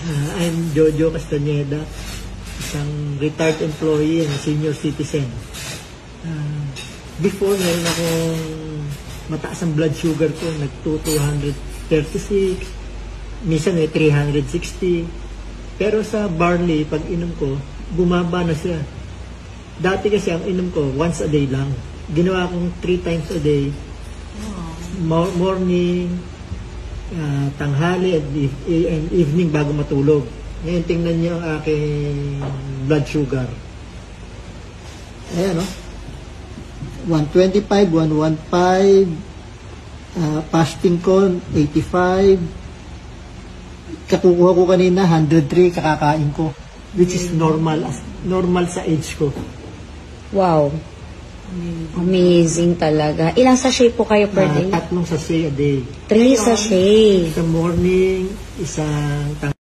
I'm Jojo Castaneda, isang retired employee and senior citizen. Before, ngayon akong mataas ang blood sugar ko, nag-236, minsan ay 360. Pero sa barley, pag inom ko, bumaba na siya. Dati kasi ang inom ko, once a day lang. Ginawa kong 3 times a day. Morning, tanghali, and evening bago matulog. Ngayon, tingnan niyo ang aking blood sugar. Ayan, no? 125, 115, fasting ko, 85. Kakukuha ko kanina, 103, kakakain ko. Which is normal sa age ko. Wow. Amazing talaga. Ilang sachet po kayo per day? 3 sachet a day. 3 sachet. Sa morning, isang